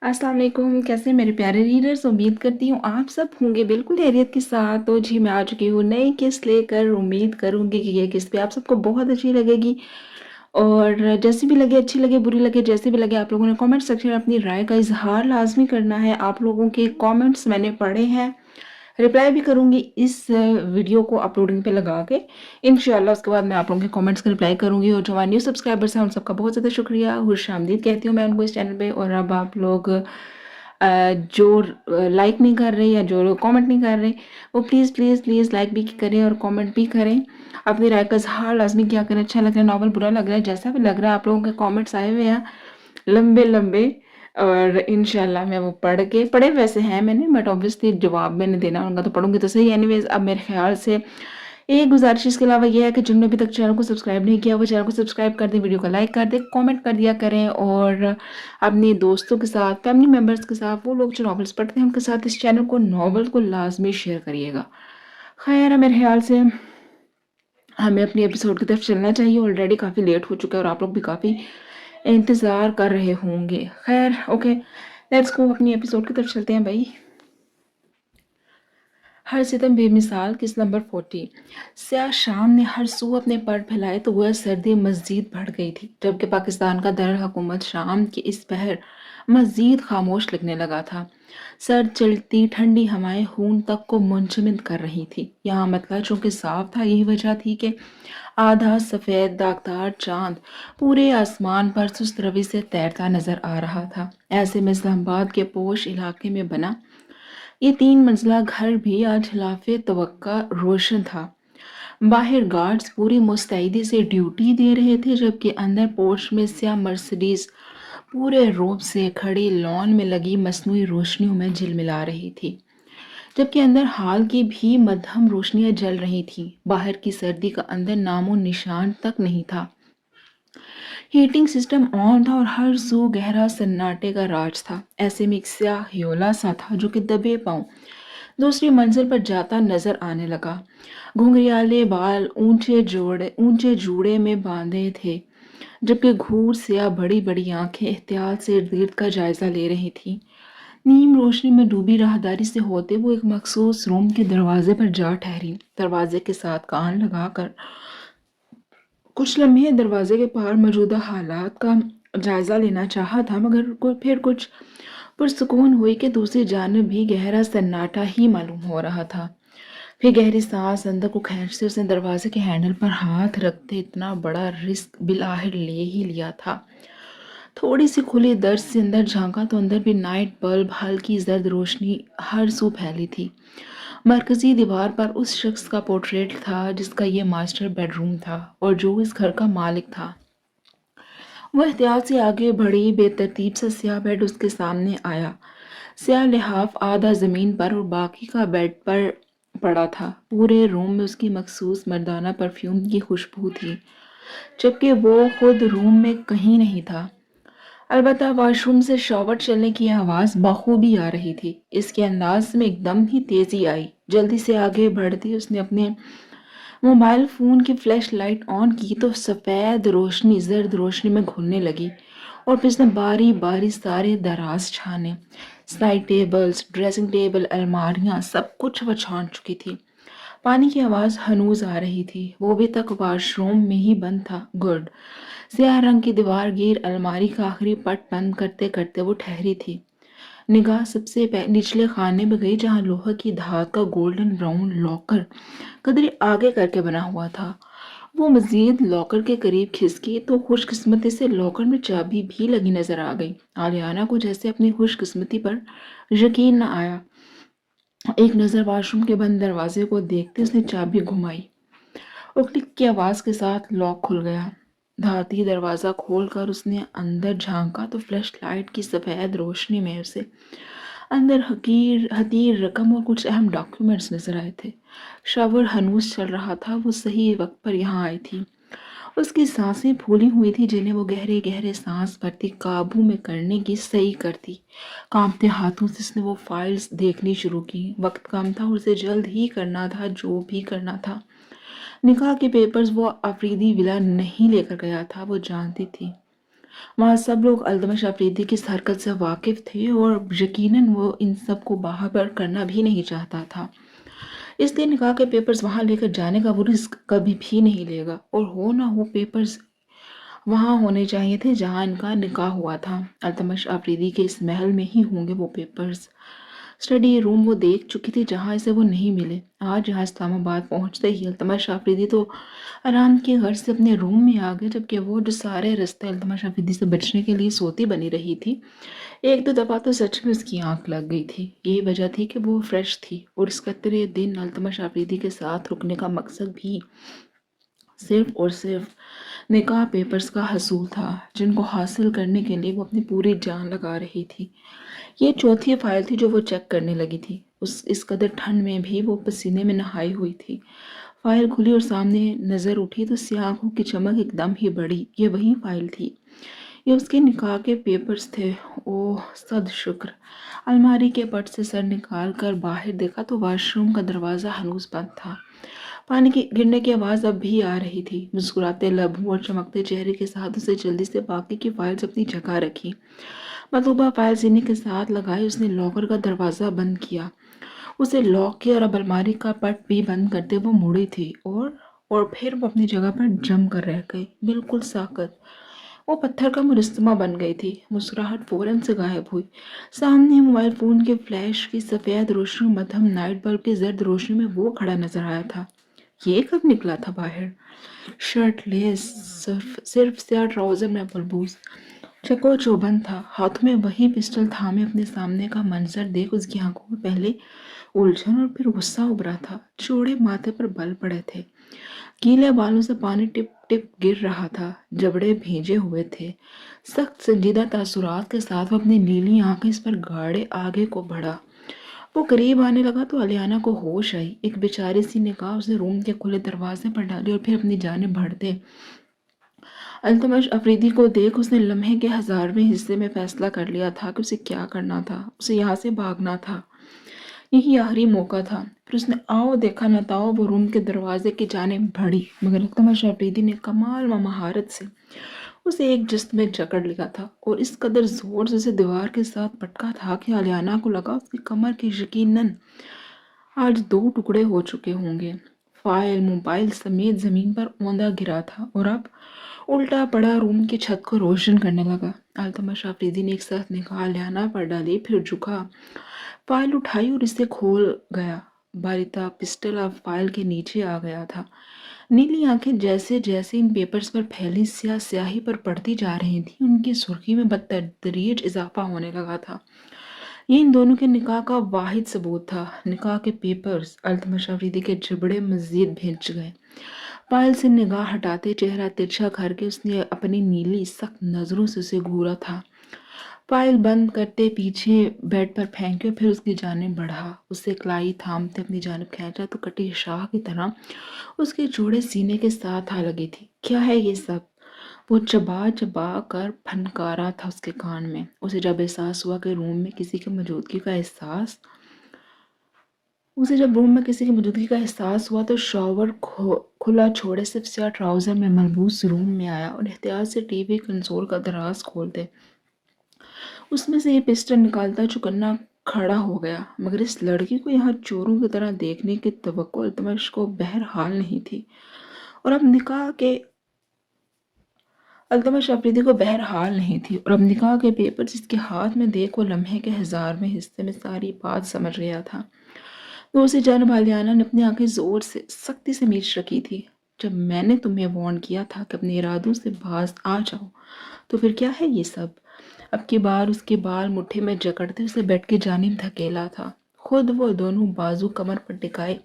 अस्सलाम वालेकुम। कैसे हैं मेरे प्यारे रीडर्स? उम्मीद करती हूँ आप सब होंगे बिल्कुल खैरियत के साथ। तो जी मैं आ चुकी हूँ नई किस्त लेकर। उम्मीद करूँगी कि ये किस्त भी आप सबको बहुत अच्छी लगेगी और जैसी भी लगे, अच्छी लगे, बुरी लगे, जैसे भी लगे, आप लोगों ने कमेंट सेक्शन में अपनी राय का इज़हार लाज़मी करना है। आप लोगों के कमेंट्स मैंने पढ़े हैं, रिप्लाई भी करूँगी इस वीडियो को अपलोडिंग पे लगा के। इंशाल्लाह उसके बाद मैं आप लोगों के कमेंट्स का रिप्लाई करूँगी और जो हमारे न्यू सब्सक्राइबर्स हैं उन सबका बहुत ज़्यादा शुक्रिया, खुशामदीद कहती हूँ मैं उनको इस चैनल पे। और अब आप लोग जो लाइक नहीं कर रहे या जो लोग कमेंट नहीं कर रहे, वो प्लीज़ प्लीज़ प्लीज़ लाइक भी करें और कमेंट भी करें। अपनी राय का इज़हार लाज़मी किया करें। अच्छा लग रहा है, नॉवल बुरा लग रहा है, जैसा भी लग रहा है, आप लोगों के कमेंट्स आए हुए हैं लंबे-लंबे और इंशाल्लाह मैं वो पढ़े वैसे हैं मैंने, बट ऑब्वियसली जवाब मैंने देना होगा तो पढ़ूँगी तो सही। एनीवेज़ अब मेरे ख़्याल से एक गुज़ारिश इसके अलावा ये है कि जिन्होंने अभी तक चैनल को सब्सक्राइब नहीं किया वो चैनल को सब्सक्राइब कर दें, वीडियो को लाइक कर दें, कमेंट कर दिया करें और अपने दोस्तों के साथ, फैमिली मेम्बर्स के साथ, वो लोग जो नॉवेल्स पढ़ते हैं उनके साथ इस चैनल को, नॉवल को लाज़मी शेयर करिएगा। ख़ैर मेरे ख़्याल से हमें अपनी एपिसोड की तरफ चलना चाहिए। ऑलरेडी काफ़ी लेट हो चुका है और आप लोग भी काफ़ी इंतज़ार कर रहे होंगे। खैर ओके, लेट्स गो, अपनी एपिसोड की तरफ चलते हैं भाई। हर सितम बेमिसाल किस नंबर 40। स्याह शाम ने हर सू अपने पर फैलाए तो वह सर्दी मज़ीद बढ़ गई थी, जबकि पाकिस्तान का दरअल हुकूमत शाम के इस पहर मज़ीद खामोश लगने लगा था। सर्द चलती ठंडी हवाएं खून तक को मुंजमद कर रही थी। यहाँ मतला चूंकि साफ था, यही वजह थी कि आधा सफ़ेद दागदार चांद पूरे आसमान पर सुस्त रवि से तैरता नजर आ रहा था। ऐसे में इस्लामाबाद के पोश इलाके में बना ये 3 मंजिला घर भी आज खिलाफे तवक्का रोशन था। बाहर गार्ड्स पूरी मुस्तैदी से ड्यूटी दे रहे थे, जबकि अंदर पोर्च में स्याह मर्सिडीज पूरे रोब से खड़ी लॉन में लगी मसनूई रोशनियों में झिलमिला रही थी, जबकि अंदर हाल की भी मध्यम रोशनियां जल रही थीं। बाहर की सर्दी का अंदर नामो निशान तक नहीं था। हीटिंग सिस्टम ऑन था और हर सू गहरा सन्नाटे का राज था। ऐसे में एक स्याह ह्योला सा था जो कि दबे पांव दूसरी मंजिल पर जाता नजर आने लगा। घुंघरियाले बाल ऊंचे जूड़े में बांधे थे, जबकि घूर स्याह बड़ी बड़ी आंखें एहतियात से इर्द गिर्द का जायजा ले रही थीं। नीम रोशनी में डूबी राहदारी से होते वो एक मखसूस रूम के दरवाजे पर जा ठहरी। दरवाजे के साथ कान लगाकर कुछ लम्हे दरवाजे के पार मौजूदा हालात का जायजा लेना चाहा था, मगर फिर कुछ पुरसुकून हुई कि दूसरी जानब भी गहरा सन्नाटा ही मालूम हो रहा था। फिर गहरी सांस अंदर को खींचते उसने दरवाजे के हैंडल पर हाथ रखते इतना बड़ा रिस्क बिलाहिर ले ही लिया था। थोड़ी सी खुली दर्ज से अंदर झांका तो अंदर भी नाइट बल्ब हल्की जर्द रोशनी हर सू फैली थी। मरकजी दीवार पर उस शख्स का पोर्ट्रेट था जिसका ये मास्टर बेडरूम था और जो इस घर का मालिक था। वह एहतियात से आगे बढ़ी, बेतरतीब सा स्याह बेड उसके सामने आया। स्याह लिहाफ आधा जमीन पर और बाकी का बेड पर पड़ा था। पूरे रूम में उसकी मखसूस मर्दाना परफ्यूम की खुशबू थी, जबकि वो खुद रूम में कहीं नहीं था। अलबत्ता वॉशरूम से शॉवर चलने की आवाज़ बखूबी आ रही थी। इसके अंदाज में एकदम ही तेज़ी आई। जल्दी से आगे बढ़ती उसने अपने मोबाइल फ़ोन की फ्लैश लाइट ऑन की तो सफ़ेद रोशनी जर्द रोशनी में घुलने लगी और फिर उसने बारी बारी सारे दराज छाने। साइड टेबल्स, ड्रेसिंग टेबल, अलमारियाँ, सब कुछ वह छान चुकी थी। पानी की आवाज़ हनूज आ रही थी, वो भी तक वॉशरूम में ही बंद था। गुड। स्याह रंग की दीवार गिर अलमारी का आखिरी पट बंद करते करते वो ठहरी थी। निगाह सबसे निचले खाने में गई, जहां लोहा की धात का गोल्डन ब्राउन लॉकर कदरे आगे करके बना हुआ था। वो मजीद लॉकर के करीब खिसकी तो खुशकिस्मती से लॉकर में चाबी भी लगी नजर आ गई। आलियाना को जैसे अपनी खुशकिस्मती पर यकीन न आया। एक नज़र वॉशरूम के बंद दरवाजे को देखते उसने चाबी घुमाई और क्लिक की आवाज़ के साथ लॉक खुल गया। धाती दरवाज़ा खोलकर उसने अंदर झांका तो फ्लैश लाइट की सफ़ेद रोशनी में उसे अंदर हतीर रकम और कुछ अहम डॉक्यूमेंट्स नजर आए थे। शावर हनूस चल रहा था, वो सही वक्त पर यहाँ आई थी। उसकी सांसें फूली हुई थी, जिन्हें वो गहरे गहरे सांस भरती काबू में करने की सही करती। कांपते हाथों से उसने वो फाइल्स देखनी शुरू की। वक्त कम था और उसे जल्द ही करना था जो भी करना था। निकाह के पेपर्स वो अफरीदी विला नहीं लेकर गया था, वो जानती थी। वहाँ सब लोग अल्तमश अफरीदी की इस हरकत से वाकिफ थे और यकीनन वो इन सब को बाहर करना भी नहीं चाहता था। इसलिए निकाह के पेपर्स वहाँ लेकर जाने का वो रिस्क कभी भी नहीं लेगा, और हो ना हो पेपर्स वहाँ होने चाहिए थे जहाँ इनका निकाह हुआ था। अल्तमश आफरीदी के इस महल में ही होंगे वो पेपर्स। स्टडी रूम वो देख चुकी थी जहाँ इसे वो नहीं मिले। आज यहाँ इस्लामाबाद पहुँचते ही अल्तमश आफरीदी तो आराम के घर से अपने रूम में आ गए, जबकि वो जो सारे रास्ते अल्तमश आफरीदी से बचने के लिए सोती बनी रही थी, एक दो दफ़ा तो सच में उसकी आंख लग गई थी। यही वजह थी कि वो फ्रेश थी, और इस कतरे दिन अल्तमश आफरीदी के साथ रुकने का मकसद भी सिर्फ और सिर्फ निकाह पेपर्स का हसूल था, जिनको हासिल करने के लिए वो अपनी पूरी जान लगा रही थी। ये चौथी फाइल थी जो वो चेक करने लगी थी। इस कदर ठंड में भी वो पसीने में नहाई हुई थी। फाइल खुली और सामने नज़र उठी तो सियाह आंखों की चमक एकदम ही बढ़ी। ये वही फाइल थी, ये उसके निकाह के पेपर्स थे। ओह सद शुक्र। अलमारी के पट से सर निकाल कर बाहर देखा तो वॉशरूम का दरवाज़ा हनूस बंद था। पानी की गिरने की आवाज़ अब भी आ रही थी। मुस्कुराते लबों और चमकते चेहरे के साथ उसे जल्दी से बाकी की फाइल्स अपनी जगह रखी। मतलूबा फाइल सीने के साथ लगाई उसने लॉकर का दरवाज़ा बंद किया। उसे लॉक किया और अब अलमारी का पट भी बंद करते वो मुड़ी थी, और फिर वो अपनी जगह पर जम कर रह गई, बिल्कुल साकत। वो पत्थर का मुजस्समा बन गई थी। मुस्कुराहट फौरन से गायब हुई। सामने मोबाइल फोन के फ्लैश की सफ़ेद रोशनी मध्यम नाइट बल्ब की जर्द रोशनी में वो खड़ा नजर आया था। ये कब निकला था बाहर? शर्टलेस, सिर्फ सियाह ट्राउजर में बलबूस, चको चौबंद था। हाथ में वही पिस्टल थामे अपने सामने का मंजर देख उसकी आंखों में पहले उलझन और फिर गुस्सा उभरा था। चौड़े माथे पर बल पड़े थे, गीले बालों से पानी टिप टिप गिर रहा था, जबड़े भींजे हुए थे। सख्त संजीदा तासुरात के साथ वो अपनी नीली आंखें इस पर गाड़े आगे को बढ़ा। वो करीब आने लगा तो अलियाना को होश आई। एक बेचारी सी ने कहा, उसे रूम के खुले दरवाजे पर डाली और फिर अपनी जानिब बढ़ते अल्तमश अफरीदी को देख उसने लम्हे के 1000वें हिस्से में फैसला कर लिया था कि उसे क्या करना था। उसे यहाँ से भागना था, यही आखिरी मौका था। फिर उसने आओ देखा न ताओ वो रूम के दरवाजे की जानिब बढ़ी, मगर अल्तमश अफरीदी ने कमाल व महारत से उसे एक जिस्त में जकड़ लिया था, और इस कदर जोर से उसे दीवार के साथ पटका था कि आलियाना को लगा उसकी कमर के यकीनन आज 2 टुकड़े हो चुके होंगे। फाइल मोबाइल समेत जमीन पर औंधा गिरा था और अब उल्टा पड़ा रूम की छत को रोशन करने लगा। अल्तमश आफरीदी ने एक साथ निकाह आलियाना पर डाली, फिर झुका, फाइल उठाई और इसे खोल गया। बारिता पिस्टल अब फाइल के नीचे आ गया था। नीली आंखें जैसे जैसे इन पेपर्स पर फैली स्याही पर पड़ती जा रही थी, उनकी सुर्खी में बदतदरीज इजाफा होने लगा था। ये इन दोनों के निकाह का वाहिद सबूत था। निकाह के पेपर्स। अल्तमश अफरीदी के जबड़े मजीद भिंच गए। पायल से निगाह हटाते चेहरा तिरछा करके उसने अपनी नीली सख्त नजरों से उसे घूरा था। फाइल बंद करते पीछे बेड पर फेंके, फिर उसकी जानिब बढ़ा। उसे कलाई थामते अपनी जानिब खींचा तो कटी शाह की तरह उसके चौड़े सीने के साथ आ लगी थी। क्या है ये सब? वो चबा चबा कर फनकारा था उसके कान में। उसे जब एहसास हुआ कि रूम में किसी की मौजूदगी का एहसास उसे जब रूम में किसी की मौजूदगी का एहसास हुआ तो शॉवर खुला छोड़े सिर्फ सियाह ट्राउजर में मलबूस रूम में आया और एहतियात से टीवी कंसोल का दराज खोलते उसमें से ये पिस्टल निकालता चौकन्ना खड़ा हो गया। मगर इस लड़की को यहाँ चोरों की तरह देखने की तवक्को अल्तमश को बहरहाल नहीं थी, और अब निकाह के अल्तमश अफरीदी को बहरहाल नहीं थी और अब निकाह के पेपर जिसके हाथ में देख वो लम्हे के 1000वें हिस्से में सारी बात समझ गया था। दूसरी जानब आलियाना ने अपनी आंखें जोर से सख्ती से मीच रखी थी। जब मैंने तुम्हें वार्न किया था कि अपने इरादों से बाज आ जाओ, तो फिर क्या है ये सब? अब की बार उसके बाल मुट्ठी में जकड़ते उसे बेड की जानिब धकेला था। खुद वो दोनों बाजू कमर पर टिकाए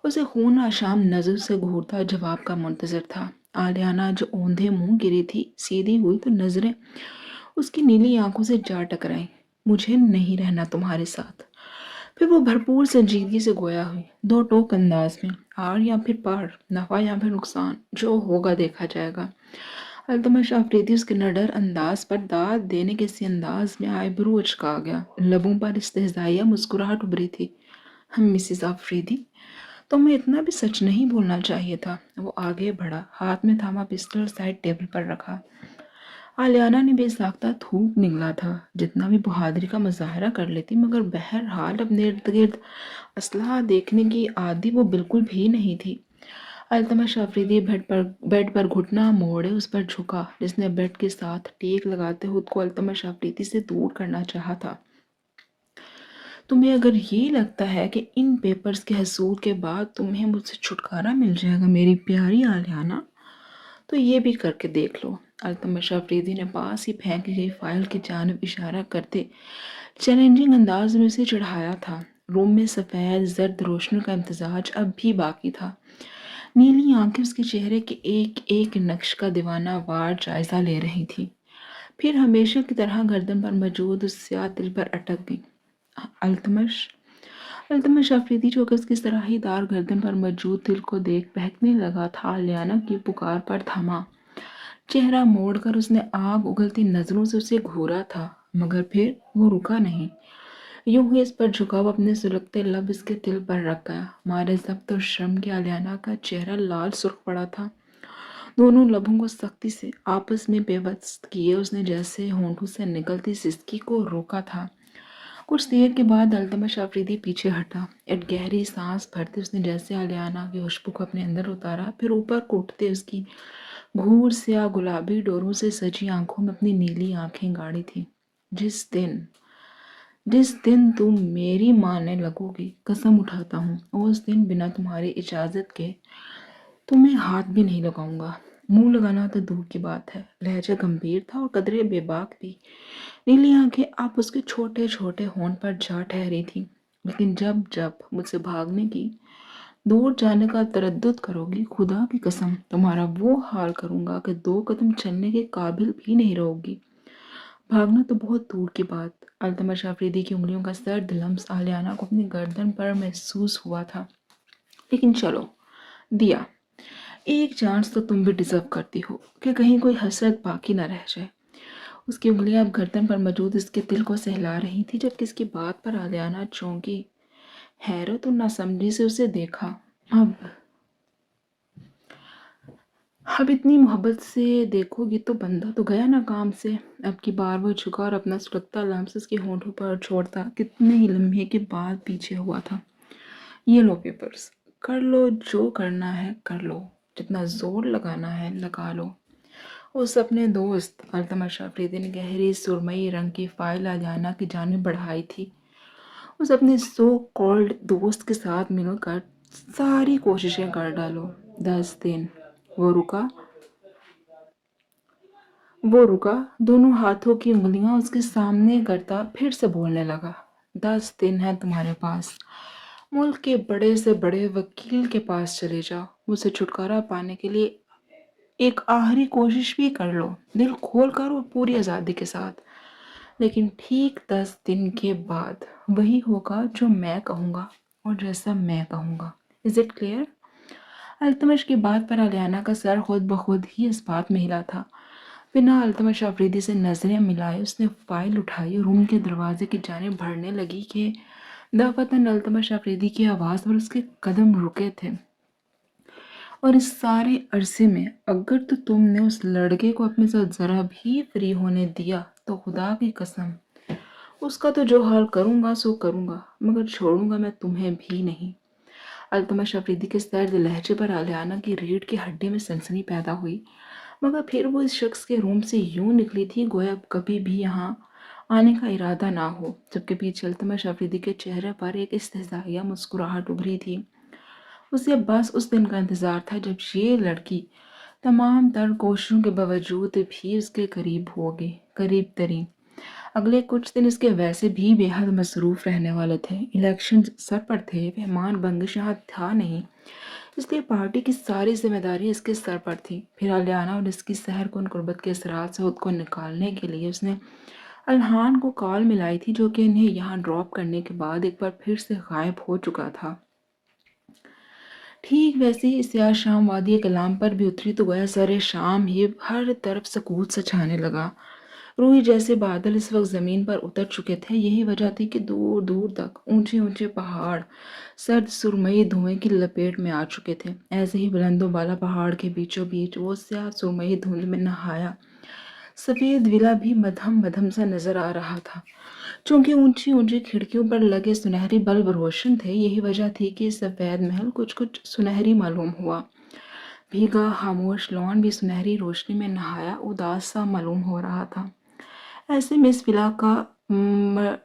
उसे खून आशाम नजर से घूरता जवाब का मुंतजर था। आलियाना जो औंधे मुंह गिरी थी सीधी हुई तो नजरें उसकी नीली आंखों से जा टकराई। मुझे नहीं रहना तुम्हारे साथ। फिर वो भरपूर संजीदगी से गोया हुई, दो टोक अंदाज में, आर या फिर पार, नफा या फिर नुकसान, जो होगा देखा जाएगा। अल्तमश अफरीदी उसके नडर अंदाज पर दाद देने के इसी अंदाज में आईब्रू उचका गया, लबों पर इस्तेहज़ाइया मुस्कुराहट उभरी थी। मिसिस अफरीदी, तुम्हें इतना भी सच नहीं बोलना चाहिए था। वो आगे बढ़ा, हाथ में थामा पिस्टल साइड टेबल पर रखा। आलियाना ने बेसाख्ता थूक निकला था। जितना भी बहादुरी का मुजाहरा कर लेती मगर बहरहाल अपने इर्द गिर्द असलहा देखने की आदी वो बिल्कुल भी नहीं थी। अल्तमश अफरीदी बेड पर घुटना मोड़े उस पर झुका, जिसने बेड के साथ टेक लगाते खुद को अल्तमश अफरीदी से दूर करना चाहा था। तुम्हें अगर ये लगता है कि इन पेपर्स के हसूल के बाद तुम्हें मुझसे छुटकारा मिल जाएगा मेरी प्यारी आलियाना, तो ये भी करके देख लो। अल्तमश अफरीदी ने पास ही फेंकी गई फाइल की जानिब इशारा करते चैलेंजिंग अंदाज में उसे चढ़ाया था। रूम में सफ़ेद जर्द रोशनी का इम्तजाज अब भी बाकी था। नीली आंखें उसके चेहरे के एक एक नक्श का दीवाना वार जायजा ले रही थी, फिर हमेशा की तरह गर्दन पर मौजूद उस स्याह दिल पर अटक गई। अल्तमश अल्तमश अफरीदी जो कि उसकी सराहीदार गर्दन पर मौजूद दिल को देख बहकने लगा था, लियाना की पुकार पर थमा। चेहरा मोड़कर उसने आग उगलती नजरों से उसे घूरा था, मगर फिर वो रुका नहीं। यूं ही इस पर झुकाव अपने सुलगते लब इसके दिल पर रख गया। मारे जब्त और शर्म के आलियाना का चेहरा लाल सुर्ख पड़ा था। दोनों लबों को सख्ती से आपस में बेवस्त किए उसने जैसे होंठों से निकलती सिसकी को रोका था। कुछ देर के बाद अल्तमश अफरीदी पीछे हटा। एक गहरी सांस भरते उसने जैसे आलियाना की खुशबू को अपने अंदर उतारा, फिर ऊपर को उठते उसकी घूर से या गुलाबी डोरों से सजी आंखों में अपनी नीली आंखें गाड़ी थी। जिस दिन तुम मेरी मानने लगोगी, कसम उठाता हूँ उस दिन बिना तुम्हारी इजाजत के तुम्हें हाथ भी नहीं लगाऊंगा। मुंह लगाना तो दूर की बात है। लहजा गंभीर था और कदरे बेबाक भी। नीली आंखें आप उसके छोटे छोटे होंठ पर जा ठहरी थी। लेकिन जब जब मुझसे भागने की, दूर जाने का तरद्दुद करोगी, खुदा की कसम तुम्हारा वो हाल करूंगा कि 2 कदम चलने के काबिल भी नहीं रहोगी। भागना तो बहुत दूर की बात। अल्तमश अफरीदी की उंगलियों का सर्द लम्स आलियाना को अपनी गर्दन पर महसूस हुआ था। लेकिन चलो, दिया, एक चांस तो तुम भी डिजर्व करती हो कि कहीं कोई हसरत बाकी न रह जाए। उसकी उंगलियां अब गर्दन पर मौजूद इसके दिल को सहला रही थी, जबकि इसकी बात पर आलियाना चौंकी। हैरत और नासमझी से उसे देखा। अब अब इतनी मोहब्बत से देखोगी तो बंदा तो गया ना काम से। अब की बार वो झुका और अपना सुलगता लम्स उसके होंठों पर छोड़ता कितने ही लम्हे के बाद पीछे हुआ था। ये लो पेपर्स, कर लो जो करना है कर लो, जितना जोर लगाना है लगा लो। उस अपने दोस्त अल्तमश अफरीदी ने गहरी सुरमई रंग की फाइल आलियाना की जानिब बढ़ाई थी। उस अपने सो कॉल्ड दोस्त के साथ मिलकर सारी कोशिशें कर डालो। 10 दिन। वो रुका वो रुका, दोनों हाथों की उंगलियां उसके सामने करता फिर से बोलने लगा। 10 दिन है तुम्हारे पास। मुल्क के बड़े से बड़े वकील के पास चले जाओ, मुझसे छुटकारा पाने के लिए एक आखिरी कोशिश भी कर लो, दिल खोल कर और पूरी आज़ादी के साथ। लेकिन ठीक 10 दिन के बाद वही होगा जो मैं कहूँगा और जैसा मैं कहूँगा। Is it clear? अल्तमश की बात पर आलियाना का सर खुद ब खुद ही इस बात में हिला था। बिना अल्तमश अफरीदी से नजरें मिलाए उसने फाइल उठाई और रूम के दरवाजे की जानिब बढ़ने लगी कि दफातन अल्तमश अफरीदी की आवाज़ पर उसके कदम रुके थे। और इस सारे अरसे में अगर तो तुमने उस लड़के को अपने साथ ज़रा भी फ्री होने दिया तो खुदा की कसम उसका तो जो हाल करूँगा सो करूँगा, मगर छोड़ूंगा मैं तुम्हें भी नहीं। अल्तमश अफरीदी के सर्द लहजे पर आलियाना की रीढ़ की हड्डी में सनसनी पैदा हुई, मगर फिर वो इस शख्स के रूम से यूं निकली थी गोया कभी भी यहाँ आने का इरादा ना हो, जबकि पीछे अल्तमश अफरीदी के चेहरे पर एक इस्तेज़ाइया मुस्कुराहट उभरी थी। उसे बस उस दिन का इंतज़ार था जब ये लड़की तमाम तर कोशिशों के बावजूद भी उसके करीब होगी, करीब तरीन। अगले कुछ दिन इसके वैसे भी बेहद मसरूफ़ रहने वाले थे। इलेक्शन सर पर थे, मेहमान बंदिश यहाँ था नहीं, इसलिए पार्टी की सारी जिम्मेदारी इसके सर पर थी। फिर अलियाना और इसकी सहर कुन गुर्बत के असरात से खुद को निकालने के लिए उसने अल्हान को कॉल मिलाई थी, जो कि इन्हें यहाँ ड्रॉप करने के बाद एक बार फिर से गायब हो चुका था। ठीक वैसे ही सियाह शाम वादी कलाम पर भी उतरी तो गोया सरे शाम ही हर तरफ सकूत सा छाने लगा। रूई जैसे बादल इस वक्त ज़मीन पर उतर चुके थे। यही वजह थी कि दूर दूर तक ऊंचे ऊंचे पहाड़ सर्द सुरमई धुएं की लपेट में आ चुके थे। ऐसे ही बुलंदो बाला पहाड़ के बीचों बीच वो स्याह सुरमई धुंध में नहाया सफेद विला भी मध्यम मध्यम सा नजर आ रहा था। चूंकि ऊंची ऊंची खिड़कियों पर लगे सुनहरी बल्ब रोशन थे, यही वजह थी कि सफेद महल कुछ कुछ सुनहरी मालूम हुआ। भीगा खामोश लॉन भी सुनहरी रोशनी में नहाया उदास सा मालूम हो रहा था। ऐसे में म,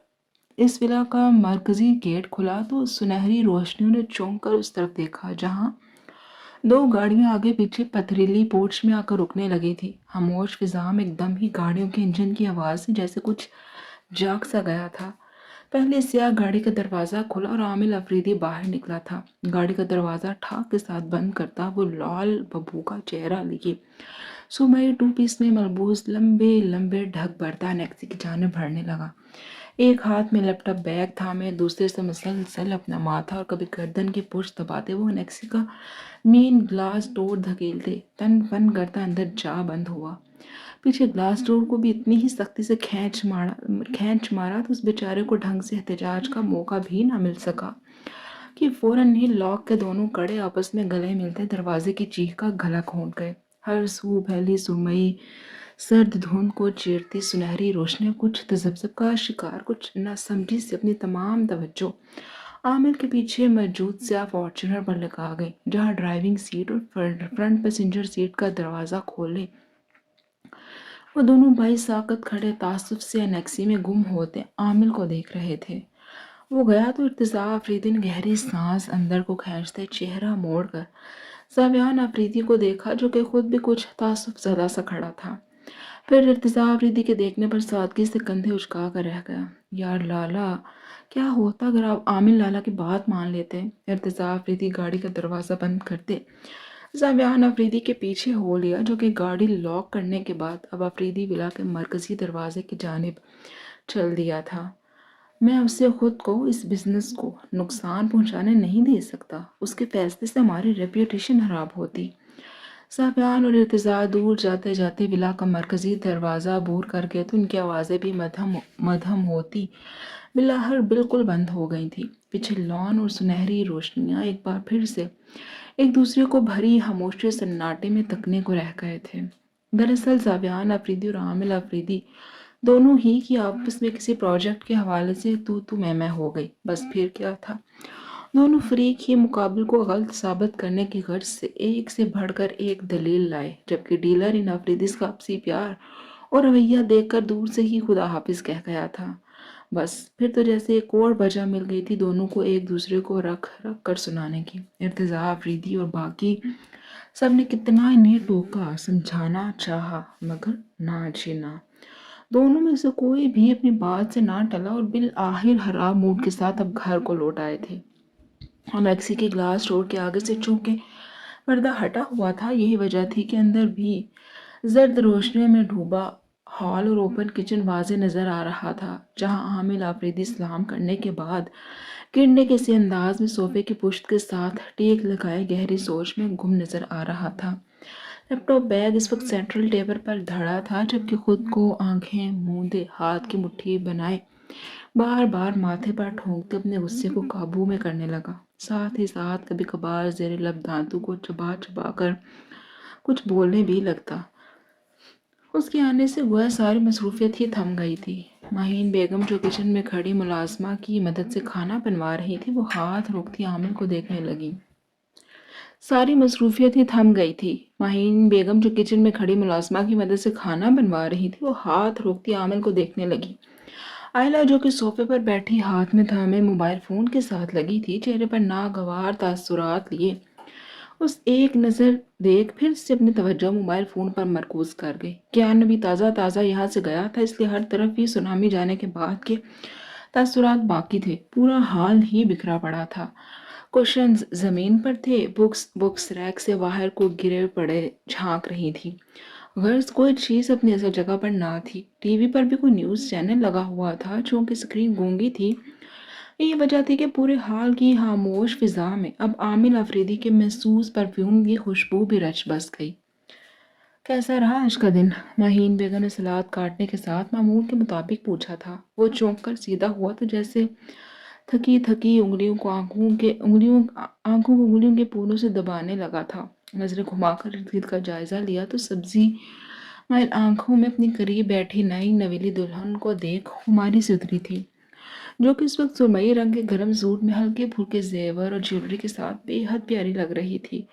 इस विला का मरकजी गेट खुला तो सुनहरी रोशनियों ने चौंक कर उस तरफ देखा जहां दो गाड़ियां आगे पीछे पथरीली पोर्च में आकर रुकने लगी थी। खामोश फिजा में एकदम ही गाड़ियों के इंजन की आवाज से जैसे कुछ जाग सा गया था। पहले स्याह गाड़ी का दरवाजा खुला और आमिर अफरीदी बाहर निकला था। गाड़ी का दरवाजा ठाक के साथ बंद करता वो लाल बबू का चेहरा लिए सुमई टू पीस में मलबूस लंबे लंबे ढक बर्दा नेक्सी की जाने बढ़ने लगा। एक हाथ में लैपटॉप बैग थामे दूसरे से मसलसल अपना माथा और कभी गर्दन की पुष्ट दबाते वो नेक्सी का मेन ग्लास डोर धकेलते तन फन करता अंदर जा बंद हुआ। पीछे ग्लास डोर को भी इतनी ही सख्ती से खींच मारा तो उस बेचारे को ढंग से एहतजाज का मौका भी ना मिल सका कि फौरन ही लॉक के दोनों कड़े आपस में गले मिलते दरवाजे की चीख का गला घोंट गए। हर सू फैली सुरमई सर्द धुंध को चीरती सुनहरी रोशनी कुछ तजब्जब का शिकार कुछ नासमझी से अपनी तमाम तवज्जो आमिर के पीछे मौजूद स्याह फॉर्च्यूनर पर लगा गई, जहां ड्राइविंग सीट और फ्रंट पैसेंजर सीट का दरवाजा खोले वो दोनों भाई साकत खड़े तासुफ से नेक्सी में गुम होते आमिर को देख रहे थे। वो गया तो इर्तिजा अफरीदी ने गहरी सांस अंदर को खींचते चेहरा मोड़कर सावियान अफरीदी को देखा जो कि खुद भी कुछ तासुफ ज़दा सा खड़ा था। फिर इर्तिजा अफरीदी के देखने पर सादगी से कंधे उचका कर रह गया। यार लाला, क्या होता अगर आप आमिर लाला की बात मान लेते। इर्तिजा अफरीदी गाड़ी का दरवाज़ा बंद करते सावियान अफरीदी के पीछे हो लिया, जो कि गाड़ी लॉक करने के बाद अब अफरीदी विला के मरकजी दरवाजे की जानिब चल दिया था। मैं उससे खुद को इस बिजनेस को नुकसान पहुंचाने नहीं दे सकता। उसके फैसले से हमारी रेप्यूटेशन खराब होती। साफियान और इर्तिजा दूर जाते जाते विला का मरकजी दरवाज़ा अबूर कर गए तो उनकी आवाज़ें भी मध्यम मध्यम होती बिलाहर बिल्कुल बंद हो गई थी। पीछे लॉन और सुनहरी रोशनियां एक बार फिर से एक दूसरे को भरी खामोशी सन्नाटे में तकने को रह गए थे। दरअसल सावियान अफरीदी और आमिर अफरीदी दोनों ही की आपस में किसी प्रोजेक्ट के हवाले से तू मैं हो गई। बस फिर क्या था, दोनों फरीक ही मुकाबले को गलत साबित करने की गर्ज से एक से बढ़कर एक दलील लाए, जबकि डीलर इन अफरीदी का आपसी प्यार और रवैया देखकर दूर से ही खुदा हाफिज कह गया था। बस फिर तो जैसे एक और वजह मिल गई थी दोनों को एक दूसरे को रख रख कर सुनाने की। इर्तिजा अफरीदी और बाकी सब ने कितना इन्हें टोका समझाना चाहा मगर ना जी ना। दोनों में से कोई भी अपनी बात से ना टला और बिल आखिर खराब मूड के साथ अब घर को लौट आए थे। और मैक्सी के ग्लास डोर के आगे से चूंकि पर्दा हटा हुआ था, यही वजह थी कि अंदर भी जर्द रोशनी में डूबा हॉल और ओपन किचन वाजे नजर आ रहा था, जहां आमिर आफरीदी सलाम करने के बाद किरने के इसी अंदाज में सोफे की पुश्त के साथ टेक लगाए गहरी सोच में गुम नजर आ रहा था। लैपटॉप बैग इस वक्त सेंट्रल टेबल पर धड़ा था, जबकि खुद को आंखें मूंदे हाथ की मुट्ठी बनाए बार बार माथे पर ठोंकते अपने गुस्से को काबू में करने लगा। साथ ही साथ कभी कभार जेरे लब दांतों को चबा चबा कर कुछ बोलने भी लगता। उसके आने से गोया सारी मसरूफियत ही थम गई थी। माहीन बेगम जो किचन में खड़ी मुलाजमा की मदद से खाना बनवा रही थी, वो हाथ रोकती आमिर को देखने लगी। सारी मसरूफियत ही थम गई थी। माहीन बेगम जो किचन में खड़ी मुलाजमा की मदद से खाना बनवा रही थी, वो हाथ रोकती आमिर को देखने लगी। आयला जो कि सोफे पर बैठी हाथ में थामे मोबाइल फोन के साथ लगी थी, चेहरे पर नागवार तासुरात लिए उस एक नज़र देख फिर से अपनी तवज्जो मोबाइल फ़ोन पर मरकूज कर गई। ज्ञान अभी ताज़ा ताज़ा यहाँ से गया था, इसलिए हर तरफ ही सुनामी जाने के बाद के तासुरात बाकी थे। पूरा हाल ही बिखरा पड़ा था। क्वेश्चन ज़मीन पर थे, बुक्स बुक्स रैक से बाहर को गिरे पड़े झांक रही थी। गर्ज कोई चीज़ अपनी असल जगह पर ना थी। टीवी पर भी कोई न्यूज़ चैनल लगा हुआ था, चूँकि स्क्रीन गूंगी थी। यही वजह थी कि पूरे हाल की खामोश फिजा में अब आमिर अफरीदी के महसूस परफ्यूम की खुशबू भी रच बस गई। कैसा रहा आज का दिन? माहीन बेगम ने सलाद काटने के साथ मामूल के मुताबिक पूछा था। वो चौंक कर सीधा हुआ तो जैसे थकी थकी उंगलियों को आंखों को उंगलियों के पूरों से दबाने लगा था। नजरें घुमाकर इर्द गिर्द का जायजा लिया तो सब्जी महल आंखों में अपनी करीब बैठी नई नवेली दुल्हन को देख खुमारी से उतरी थी, जो कि इस वक्त सुरमई रंग के गर्म सूट में हल्के फुल्के जेवर और ज्वेलरी के साथ बेहद प्यारी लग रही थी।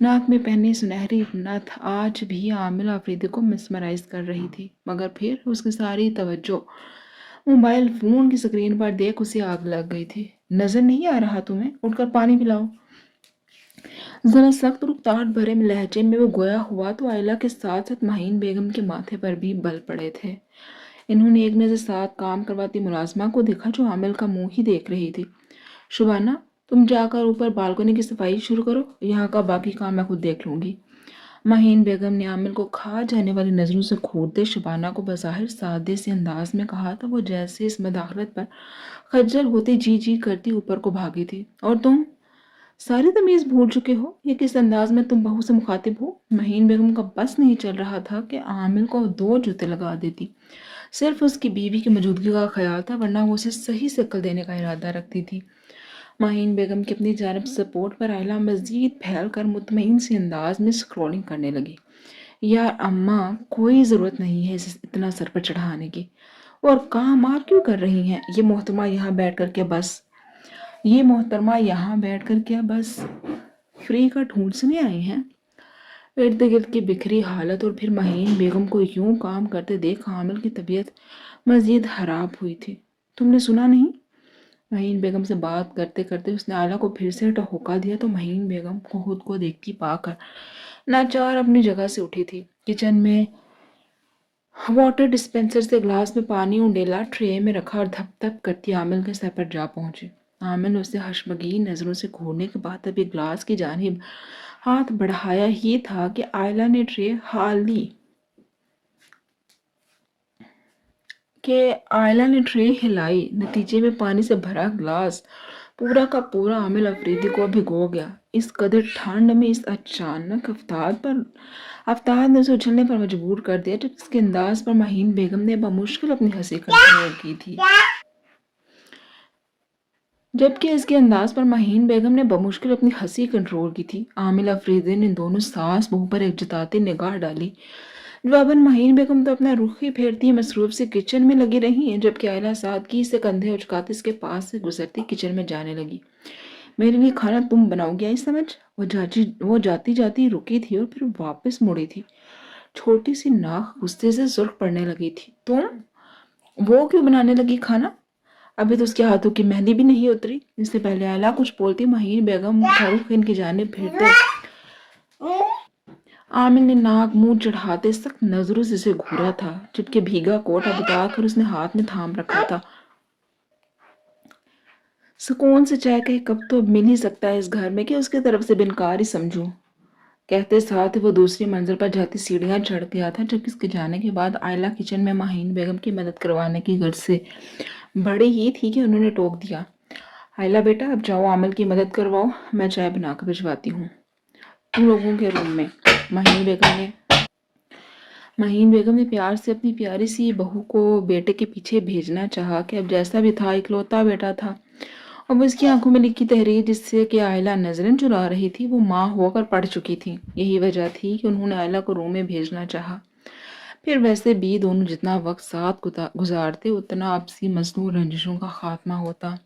नाक में पहने सुनहरी नथ आज भी आमिर आफरीदी को मिसमराइज कर रही थी, मगर फिर उसकी सारी तवज्जो मोबाइल फोन की स्क्रीन पर देख उसे आग लग गई थी। नजर नहीं आ रहा तुम्हें? उठकर पानी पिलाओ। जरा सख्त और उकताहट भरे लहजे में वो गोया हुआ तो आयला के साथ साथ माहीन बेगम के माथे पर भी बल पड़े थे। इन्होंने एक नज़र साथ काम करवाती मुलाजमा को देखा जो आमिल का मुंह ही देख रही थी। शुबाना, तुम जाकर ऊपर बालकनी की सफाई शुरू करो, यहाँ का बाकी काम मैं खुद देख लूंगी। माहीन बेगम ने आमिल को खा जाने वाली नजरों से घूरते शुबाना को बज़ाहिर सादे से अंदाज में कहा था, वो जैसे इस मदाखलत पर खज्जल होती जी जी करती ऊपर को भागी थी। और तुम सारी तमीज भूल चुके हो? ये किस अंदाज में तुम बहू से मुखातिब हो? महीन बेगम का बस नहीं चल रहा था कि आमिल को दो जूते लगा देती। सिर्फ उसकी बीवी की मौजूदगी का ख्याल था, वरना वो उसे सही शक्ल देने का इरादा रखती थी। माहीन बेगम की अपनी जानब सपोर्ट पर आयला मजीद फैल कर मुतमईन से अंदाज में स्क्रॉलिंग करने लगी। यार अम्मा, कोई ज़रूरत नहीं है इसे इतना सर पर चढ़ाने की। और काम आप क्यों कर रही हैं? ये मोहतरमा यहाँ बैठ कर क्या बस फ्री का ढूंढने आए हैं? इर्द गिर्द की बिखरी हालत और फिर महीन बेगम को यूं काम करते देख आमिर की तबीयत मजीद खराब हुई थी। तुमने सुना नहीं? महीन बेगम से बात करते करते उसने आयला को फिर से टहोका दिया तो महीन बेगम को खुद को देखती पाकर नाचार अपनी जगह से उठी थी। किचन में वाटर डिस्पेंसर से ग्लास में पानी उंडेला ट्रे में रखा और धप धप करती आमिल के सर पर जा पहुंची। आमिल ने उसे हशमगीन नजरों से घूरने के बाद अभी ग्लास की जानिब हाथ बढ़ाया ही था कि आयला ने ट्रे हिलाई। नतीजे में पानी से भरा ग्लास पूरा का पूरा आमिल अफरीदी को भिगो गया। इस कदर ठंड में इस अचानक आफताब ने उसे उछलने पर मजबूर कर दिया, जबकि इसके अंदाज पर महीन बेगम ने बमुश्किल अपनी हंसी कंट्रोल की थी। आमिल अफरीदी ने दोनों सास बहू पर एक जताती निगाह डाली। जवाबन महीन बेगम तो अपना रुख ही फेरती मसरूफ से किचन में लगी रही हैं, जबकि आयला सादगी से कंधे उचकाते इसके पास से गुजरती किचन में जाने लगी। मेरे लिए खाना तुम बनाओगी, आई समझ? वो जाती जाती रुकी थी और फिर वापस मुड़ी थी। छोटी सी नाक गुस्से से सुर्ख पड़ने लगी थी। तुम वो क्यों बनाने लगी खाना? अभी तो उसके हाथों की मेहंदी भी नहीं उतरी। इससे पहले आयला कुछ बोलती महीन बेगम फारूक इनकी जानिब फिरते आमिर ने नाक मुंह चढ़ाते सख्त नजरों से उसे घूरा था, जबकि भीगा कोट बताकर उसने हाथ में थाम रखा था। सुकून से चाय का एक कप तो मिल ही सकता है इस घर में कि उसकी तरफ से बिनकार ही समझूं। कहते साथ ही वो दूसरी मंजिल पर जाती सीढ़ियां चढ़ गया था, जबकि इसके जाने के बाद आयला किचन में माहीन बेगम की मदद करवाने की गर्ज से बड़ी ही थी कि उन्होंने टोक दिया। आयला बेटा, अब जाओ आमिल की मदद करवाओ, मैं चाय बनाकर भिजवाती हूँ तुम लोगों के रूम में। महीन बेगम ने प्यार से अपनी प्यारी सी बहू को बेटे के पीछे भेजना चाहा कि अब जैसा भी था इकलौता बेटा था। अब उसकी आंखों में लिखी तहरीर जिससे कि आयला नजरें चुरा रही थी वो माँ होकर पढ़ चुकी थी। यही वजह थी कि उन्होंने आयला को रूम में भेजना चाहा। फिर वैसे भी दोनों जितना वक्त साथ गुजारते उतना आपसी मसनू रंजिशों का खात्मा होता।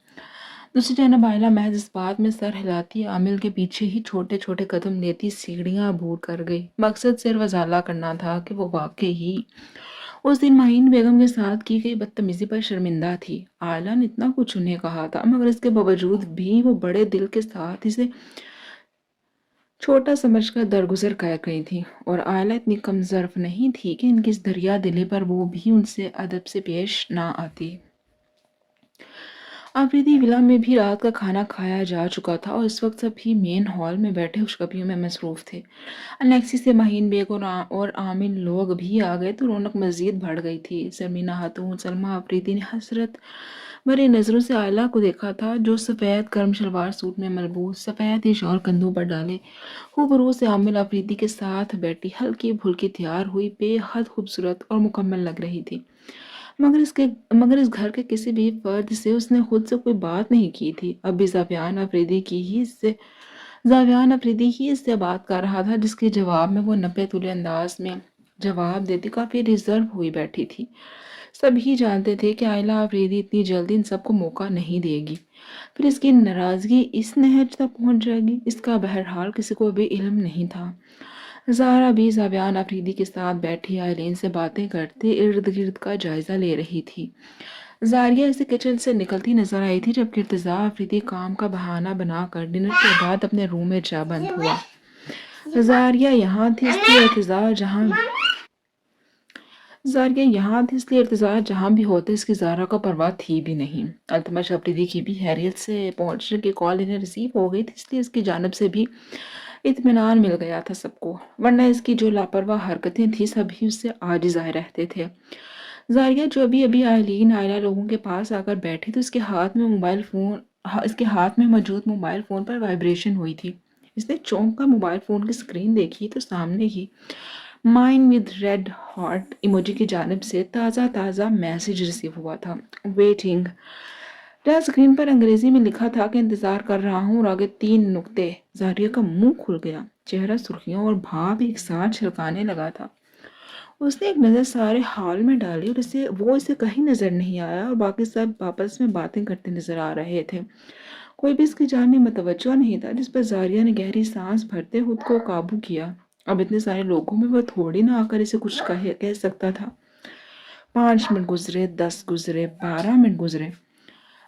दूसरी जानब आयला महज इस बात में सर हिलाती आमिल के पीछे ही छोटे छोटे कदम लेती सीढ़ियां अबूर कर गई। मकसद सिर्फ वजाला करना था कि वो वाकई ही उस दिन माहीन बेगम के साथ की गई बदतमीजी पर शर्मिंदा थी। आयला ने इतना कुछ उन्हें कहा था, मगर इसके बावजूद भी वो बड़े दिल के साथ इसे छोटा समझकर दरगुजर कर गई थी। और आयला इतनी कमजोर नहीं थी कि इनकी इस दरिया दिली पर वो भी उनसे अदब से पेश ना आती। आफरीदी विला में भी रात का खाना खाया जा चुका था और इस वक्त सभी मेन हॉल में बैठे खुशखबरियों में मसरूफ थे। अनेक्सी से महीन बेग और आमिन लोग भी आ गए तो रौनक मजीद बढ़ गई थी। सरमीना खातून सलमा आफरीदी ने हसरत भरी नजरों से आयला को देखा था, जो सफ़ेद गर्म शलवार सूट में मलबूस सफ़ेद ही शॉल कंधों पर डाले खूबरू से आमिल आफरीदी के साथ बैठी हल्की फुल्की तैयार हुई बेहद खूबसूरत और मुकम्मल लग रही थी। मगर इस घर के किसी भी फर्द से उसने खुद से कोई बात नहीं की थी। अब भी जावियान अफरीदी ही इससे बात कर रहा था, जिसके जवाब में वो नपे तुले अंदाज में जवाब देती काफ़ी रिज़र्व हुई बैठी थी। सभी जानते थे कि आइला आफरीदी इतनी जल्दी इन सबको मौका नहीं देगी। फिर इसकी नाराज़गी इस नहज तक पहुँच जाएगी, इसका बहरहाल किसी को भी इल्म नहीं था। ज़ाहरा भी ज़ाबियान आफरीदी के साथ बैठी आइलीन से बातें करते इर्द-गिर्द का जायज़ा ले रही थी। ज़ारिया इसे किचन से निकलती नज़र आई थी जबकि इर्तिज़ा आफरीदी काम का बहाना बनाकर डिनर के बाद अपने रूम में जा बंद हुआ। ज़ारिया यहाँ थी इसलिए इर्तिज़ा जहाँ भी होते इसकी ज़ारा को परवाह थी भी नहीं। अल्तमश अफरीदी की भी हैरियत से पहुँचने की कॉल इन्हें रिसीव हो गई थी, इसलिए इसकी जानिब से भी इत्मीनान मिल गया था सबको, वरना इसकी जो लापरवाह हरकतें थी सभी उससे आजिज़ आए रहते थे। ज़ारिया जो अभी अभी आइला लोगों के पास आकर बैठी तो इसके हाथ में मौजूद मोबाइल फ़ोन पर वाइब्रेशन हुई थी। इसने चौंक कर मोबाइल फ़ोन की स्क्रीन देखी तो सामने ही mine with red heart emoji की जानिब से ताज़ा ताज़ा मैसेज रिसीव हुआ था। वेटिंग, जहाँ स्क्रीन पर अंग्रेजी में लिखा था कि इंतज़ार कर रहा हूँ और आगे 3 नुक्ते। ज़ारिया का मुंह खुल गया, चेहरा सुर्खियों और भाव एक साथ छलकाने लगा था। उसने एक नज़र सारे हॉल में डाली और इसे कहीं नज़र नहीं आया और बाकी सब आपस में बातें करते नज़र आ रहे थे। कोई भी इसकी जान में मतवज्जो नहीं था, जिस पर ज़ारिया ने गहरी सांस भरते खुद को काबू किया। अब इतने सारे लोगों में वह थोड़ी ना आकर इसे कुछ कह सकता था। 5 मिनट गुजरे, 10 गुजरे, 12 मिनट गुजरे,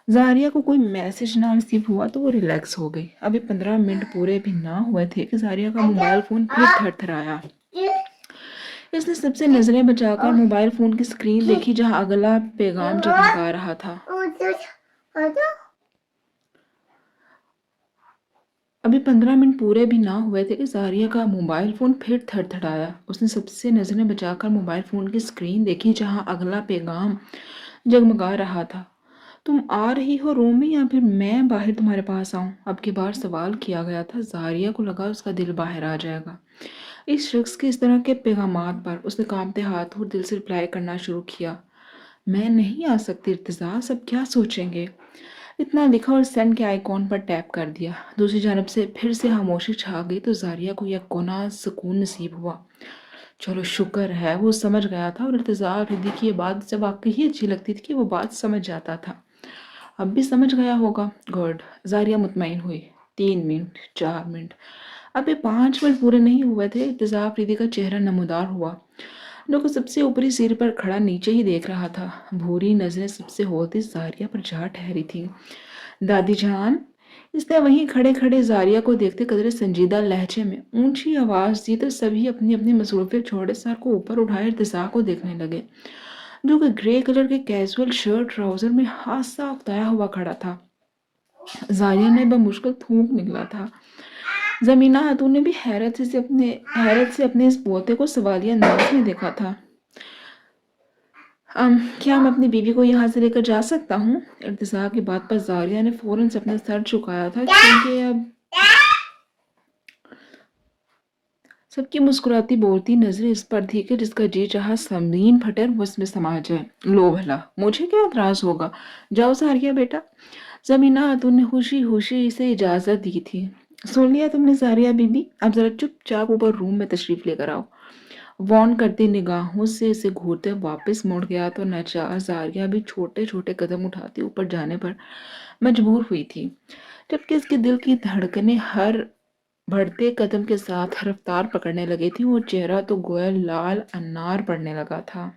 ज़ारिया को कोई मैसेज ना रिसीव हुआ तो वो रिलैक्स हो गई। अभी 15 मिनट पूरे भी ना हुए थे कि ज़ारिया का मोबाइल फ़ोन फिर थरथराया। इसने सबसे नजरें बचाकर मोबाइल फोन की स्क्रीन देखी जहां अगला पैगाम जगमगा रहा था। अभी 15 मिनट पूरे भी ना हुए थे कि ज़ारिया का मोबाइल फ़ोन फिर थरथराया। उसने सबसे नज़रें बचाकर मोबाइल फ़ोन की स्क्रीन देखी जहां अगला पैगाम जगमगा रहा था। तुम आ रही हो रूम में या फिर मैं बाहर तुम्हारे पास आऊं? अब की बार सवाल किया गया था। ज़ारिया को लगा उसका दिल बाहर आ जाएगा इस शख्स के इस तरह के पैगामात पर। उसने कांपते हाथ और दिल से रिप्लाई करना शुरू किया, मैं नहीं आ सकती इर्तिज़ा, सब क्या सोचेंगे। इतना लिखा और सेंड के आइकॉन पर टैप कर दिया। दूसरी जानब से फिर से खामोशी छा गई तो ज़ारिया को यह कोना सुकून नसीब हुआ। चलो शुक्र है वो समझ गया था और इर्तिज़ा आफरीदी की ये बात जब वाकई ही अच्छी लगती थी कि वो बात समझ जाता था। अब भी समझ गया होगा। गुड, ज़ारिया मुतमईन हुई। 3 मिनट, 4 मिनट, अभी 5 मिनट पूरे नहीं हुए थे। इर्तिज़ा आफरीदी का चेहरा नमूदार हुआ, जो कि सबसे ऊपरी सिर पर खड़ा नीचे ही देख रहा था। भूरी नजरें सबसे होती ज़ारिया पर जा ठहरी थी। दादी जान, इसने वहीं खड़े खड़े ज़ारिया को देखते कदरे संजीदा लहजे में ऊंची आवाज़ दी तो सभी अपनी अपनी मसरूफियत छोड़े सर को ऊपर उठाए इर्तिज़ा को देखने लगे, जो कि ग्रे कलर के कैजुअल शर्ट ट्राउज़र में हाथ साफ उताया हुआ खड़ा था। ज़ारिया ने बमुश्किल थूक निकला था। ज़मीना खातून ने भी हैरत से अपने इस पोते को सवालिया अंदाज में देखा था। क्या मैं अपनी बीवी को यहाँ से लेकर जा सकता हूँ? इर्तिज़ा की बात पर ज़ारिया ने फौरन से अपना सर झुकाया था, क्योंकि अब सबकी मुस्कुराती बोलती नजरें इस पर थी कि जिसका जी चाहा ज़मीन फटे वो इसमें समा जाए। लो भला, मुझे क्या एतराज़ होगा, जाओ ज़ारिया बेटा। ज़मीना खातून ने खुशी खुशी इसे इजाज़त दी थी। सुन लिया तुमने ज़ारिया बीबी, अब ज़रा चुपचाप ऊपर रूम में तशरीफ़ लेकर आओ। वॉन करती निगाहों से इसे घूरते वापस मुड़ गया तो नाचार ज़ारिया भी छोटे छोटे कदम उठाती ऊपर जाने पर मजबूर हुई थी, जबकि इसके दिल की धड़कनें हर बढ़ते कदम के साथ रफ्तार पकड़ने लगी थी। वो चेहरा तो गोया लाल अनार पड़ने लगा था।